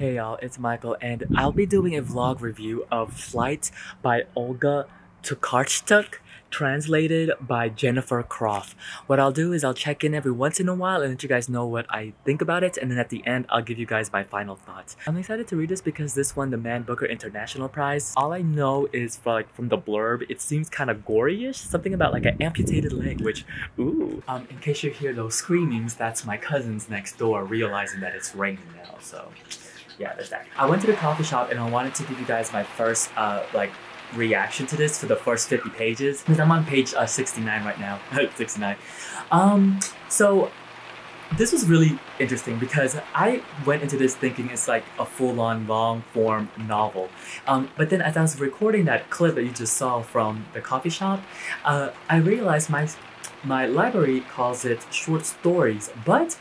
Hey y'all, it's Michael and I'll be doing a vlog review of Flight by Olga Tokarczuk, translated by Jennifer Croft. What I'll do is I'll check in every once in a while and let you guys know what I think about it, and then at the end I'll give you guys my final thoughts. I'm excited to read this because this won the Man Booker International Prize. All I know is from the blurb, it seems kind of gory-ish, something about like an amputated leg, which, ooh. In case you hear those screamings, that's my cousins next door realizing that it's raining now, so yeah, there's that. I went to the coffee shop and I wanted to give you guys my first reaction to this for the first 50 pages, because I'm on page 69 right now. 69. So this was really interesting because I went into this thinking it's like a full-on long-form novel. But then as I was recording that clip that you just saw from the coffee shop, I realized my library calls it short stories, but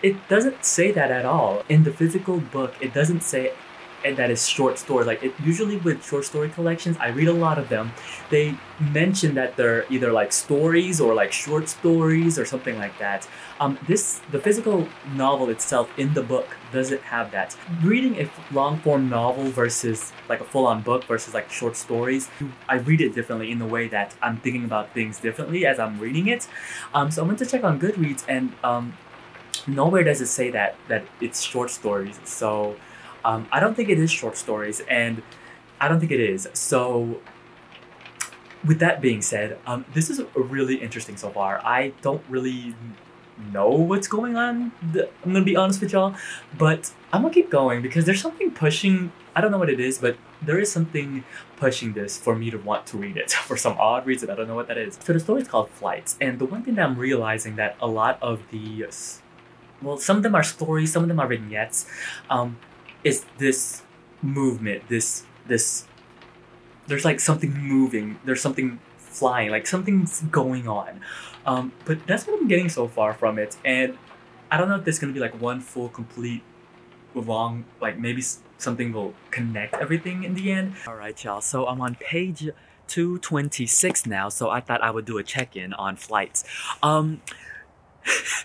it doesn't say that at all. In the physical book, it doesn't say that it's short stories. Like, it usually with short story collections, I read a lot of them, they mention that they're either like stories or like short stories or something like that. The physical novel itself in the book doesn't have that. Reading a long-form novel versus like a full-on book versus like short stories, I read it differently in the way that I'm thinking about things differently as I'm reading it. So I went to check on Goodreads and nowhere does it say that it's short stories. So I don't think it is short stories, and I don't think it is. So with that being said, this is really interesting so far. I don't really know what's going on, I'm gonna be honest with y'all, but I'm gonna keep going because there's something pushing, I don't know what it is, but there is something pushing this for me to want to read it for some odd reason. I don't know what that is. So the story is called Flights, and the one thing that I'm realizing that a lot of the, well, some of them are stories, some of them are vignettes, is this movement, this there's like something moving, there's something flying, like something's going on. But that's what I'm getting so far from it, and I don't know if there's gonna be like one full complete long, like maybe something will connect everything in the end. Alright y'all, so I'm on page 226 now, so I thought I would do a check-in on Flights.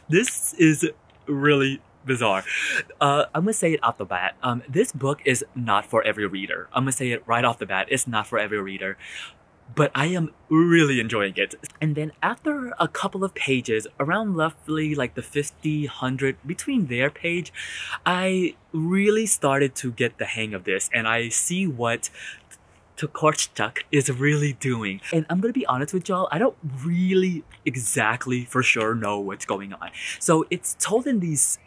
This is really bizarre. I'm gonna say it off the bat. This book is not for every reader. I'm gonna say it right off the bat. It's not for every reader. But I am really enjoying it. And then after a couple of pages, around roughly like the 50, 100, between their page, I really started to get the hang of this, and I see what Tokarczuk is really doing. And I'm gonna be honest with y'all, I don't really exactly for sure know what's going on. So it's told in these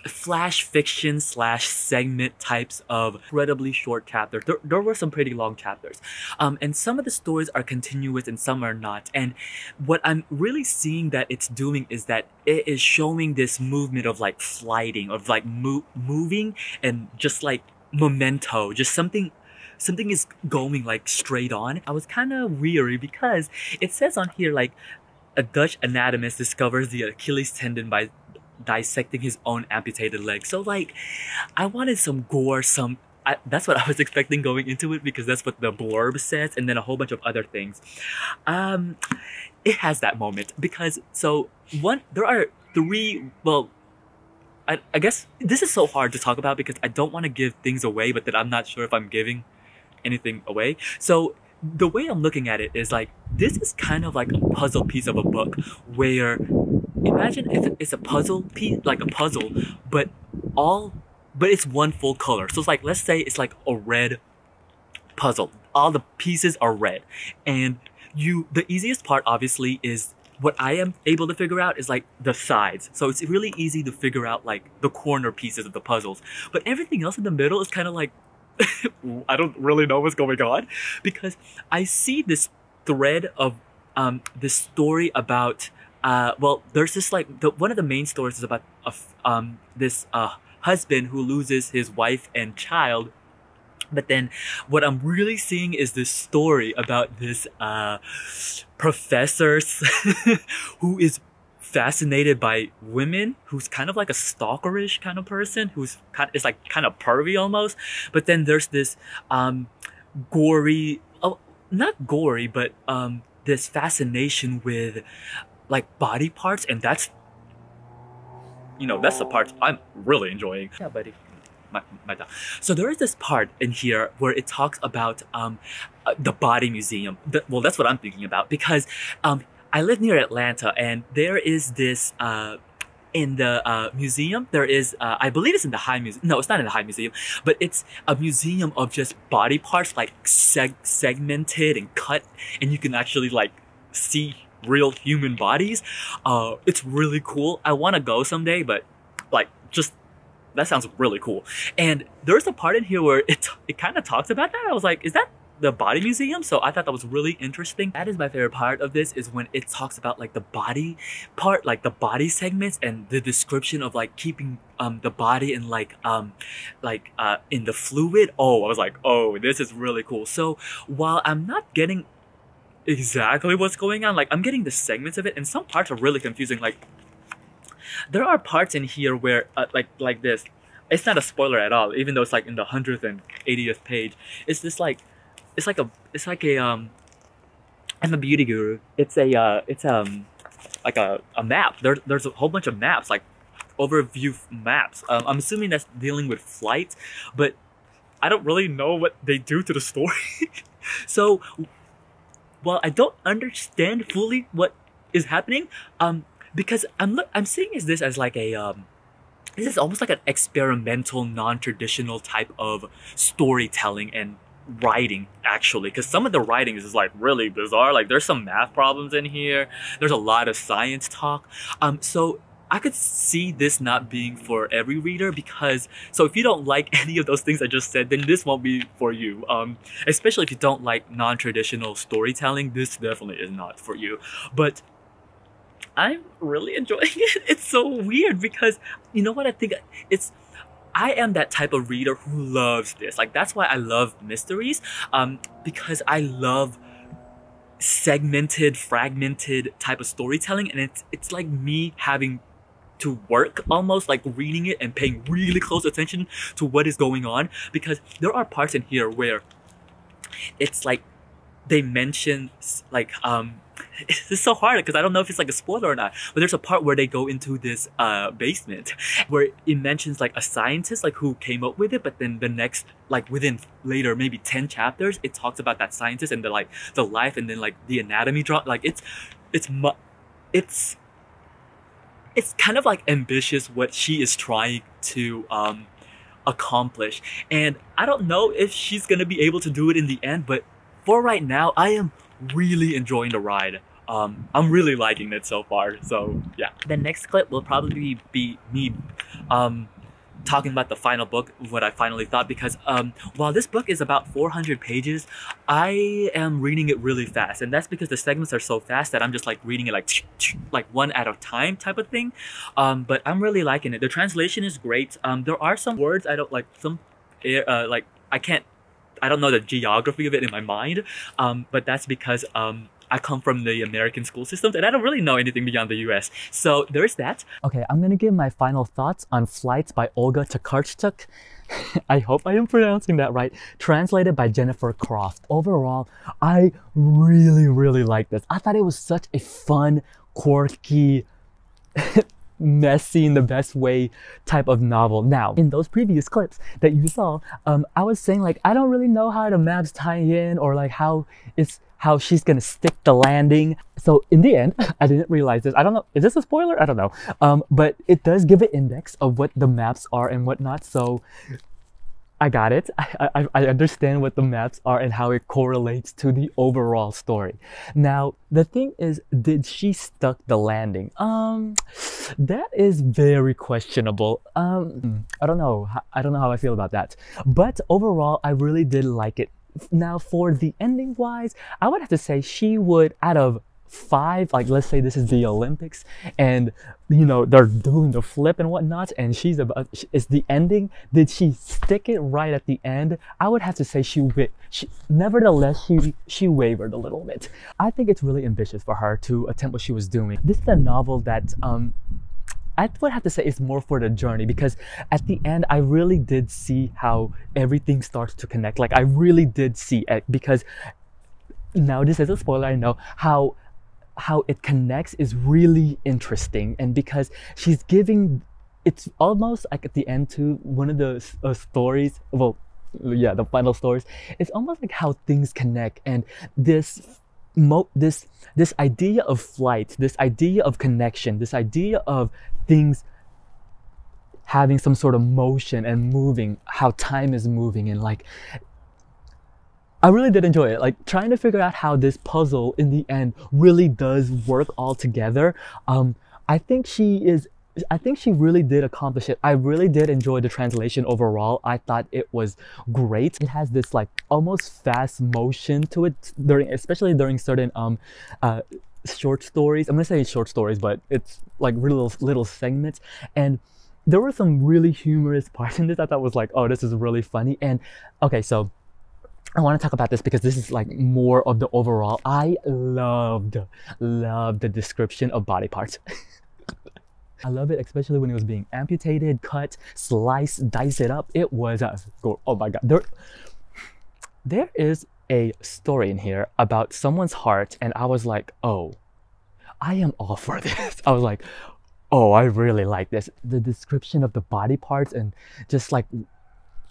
flash fiction / segment types of incredibly short chapters. There were some pretty long chapters. And some of the stories are continuous and some are not. And what I'm really seeing that it's doing is that it is showing this movement of like flighting, of like moving, and just like memento, just something is going like straight on. I was kind of weary because it says on here like a Dutch anatomist discovers the Achilles tendon by dissecting his own amputated leg. So like, I wanted some gore, that's what I was expecting going into it, because that's what the blurb says, and then a whole bunch of other things. It has that moment because, so there are three, well, I guess this is so hard to talk about because I don't want to give things away, but then I'm not sure if I'm giving anything away. So the way I'm looking at it is like, this is kind of like a puzzle piece of a book where, imagine if it's a puzzle piece, like a puzzle, but it's one full color. So it's like, let's say it's like a red puzzle. All the pieces are red. And the easiest part obviously is, what I am able to figure out is like the sides. So it's really easy to figure out like the corner pieces of the puzzles. But everything else in the middle is kind of like, I don't really know what's going on, because I see this thread of this story about well, there's this like one of the main stories is about this husband who loses his wife and child. But then what I'm really seeing is this story about this professor who is fascinated by women, who's kind of like a stalkerish kind of person, who's kind of pervy almost. But then there's this gory, not gory, but this fascination with like body parts, and that's the part I'm really enjoying. Yeah, buddy. my dog. So there is this part in here where it talks about the body museum. Well, that's what I'm thinking about, because I live near Atlanta, and there is this in the museum, there is, I believe it's in the High Museum. No, it's not in the High Museum, but it's a museum of just body parts, like segmented and cut, and you can actually like see real human bodies. It's really cool. I want to go someday, but like, just, that sounds really cool. And there's a part in here where it kind of talks about that. I was like, is that the body museum? So I thought that was really interesting. That is my favorite part of this, is when it talks about like the body part, like the body segments, and the description of like keeping the body in like in the fluid. Oh, I was like, oh, this is really cool. So while I'm not getting exactly what's going on, like I'm getting the segments of it, and some parts are really confusing. Like there are parts in here where like this, it's not a spoiler at all, even though it's like in the 180th page. It's this like, it's like a I'm a beauty guru. It's like a map. There's a whole bunch of maps, like overview maps. I'm assuming that's dealing with flight, but I don't really know what they do to the story. So while I don't understand fully what is happening, because I'm seeing this as like a this is almost like an experimental, non-traditional type of storytelling and writing, actually, because some of the writing is like really bizarre. Like there's some math problems in here, there's a lot of science talk, so I could see this not being for every reader, because so if you don't like any of those things I just said, then this won't be for you. Especially if you don't like non-traditional storytelling, this definitely is not for you. But I'm really enjoying it. It's so weird, because you know what, I think I am that type of reader who loves this. Like that's why I love mysteries, because I love segmented, fragmented type of storytelling, and it's like me having to work, almost like reading it and paying really close attention to what is going on, because there are parts in here where it's like they mention like it's so hard because I don't know if it's like a spoiler or not, but there's a part where they go into this basement where it mentions like a scientist like who came up with it, but then the next, like within later maybe 10 chapters, it talks about that scientist and the like the life, and then like the anatomy drop. Like it's kind of like ambitious what she is trying to accomplish, and I don't know if she's gonna be able to do it in the end, but for right now I am really enjoying the ride. I'm really liking it so far. So yeah, the next clip will probably be me talking about the final book, what I finally thought, because while this book is about 400 pages, I am reading it really fast, and that's because the segments are so fast that I'm just like reading it like one at a time type of thing. But I'm really liking it. The translation is great. There are some words I don't like, some like I don't know the geography of it in my mind, but that's because I come from the American school systems and I don't really know anything beyond the US. So there's that. Okay, I'm gonna give my final thoughts on Flights by Olga Tokarczuk. I hope I am pronouncing that right. Translated by Jennifer Croft. Overall, I really like this. I thought it was such a fun, quirky, messy in the best way type of novel. Now, in those previous clips that you saw, I was saying like I don't really know how the maps tie in, or like how she's gonna stick the landing. So in the end, I didn't realize this. I don't know, is this a spoiler? I don't know. But it does give an index of what the maps are and whatnot. So I got it. I understand what the maps are and how it correlates to the overall story. Now, the thing is, did she stuck the landing? That is very questionable. I don't know how I feel about that. But overall, I really did like it. Now, for the ending wise, I would have to say she would, out of 5, like let's say this is the Olympics and you know they're doing the flip and whatnot, and it's the ending, did she stick it right at the end? I would have to say nevertheless she wavered a little bit. I think it's really ambitious for her to attempt what she was doing. This is a novel that I would have to say it's more for the journey, because at the end I really did see how everything starts to connect. Like I really did see it, because now this is a spoiler, I know, how it connects is really interesting, and because she's giving it's almost like at the end too, one of the stories, well, yeah, the final stories, it's almost like how things connect, and this idea of flight, this idea of connection, this idea of things having some sort of motion and moving, how time is moving, and like I really did enjoy it. Like trying to figure out how this puzzle in the end really does work all together. I think she really did accomplish it. I really did enjoy the translation overall. I thought it was great. It has this like almost fast motion to it especially during certain short stories. I'm gonna say short stories, but it's like little segments. And there were some really humorous parts in this. I thought was like, oh, this is really funny. And okay, so I want to talk about this because this is like more of the overall. I loved the description of body parts. I love it, especially when it was being amputated, cut, sliced, dice it up. It was oh my god. There is a story in here about someone's heart, and I was like, oh, I am all for this. I was like, oh, I really like this. The description of the body parts and just like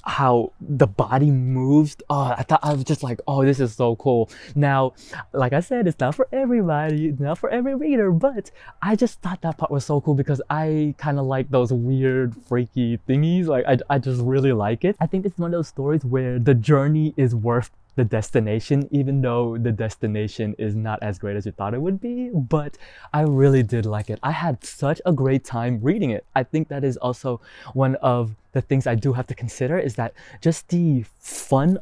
how the body moves. Oh, I was just like, oh, this is so cool. Now, like I said, it's not for everybody, it's not for every reader, but I just thought that part was so cool because I kind of like those weird, freaky thingies. Like, I just really like it. I think it's one of those stories where the journey is worth the destination, even though the destination is not as great as you thought it would be, but I really did like it. I had such a great time reading it. I think that is also one of the things I do have to consider, is that just the fun,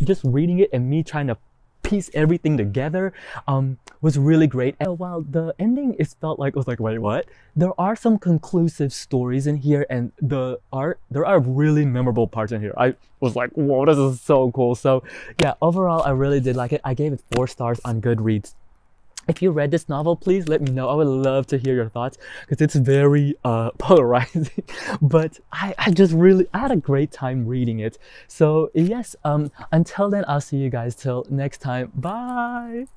just reading it and me trying to piece everything together was really great. And while the ending felt like, I was like, wait, what? There are some conclusive stories in here, and there are really memorable parts in here. I was like, whoa, this is so cool. So yeah, overall, I really did like it. I gave it 4 stars on Goodreads. If you read this novel, please let me know. I would love to hear your thoughts because it's very polarizing. But I had a great time reading it. So yes, until then, I'll see you guys till next time. Bye!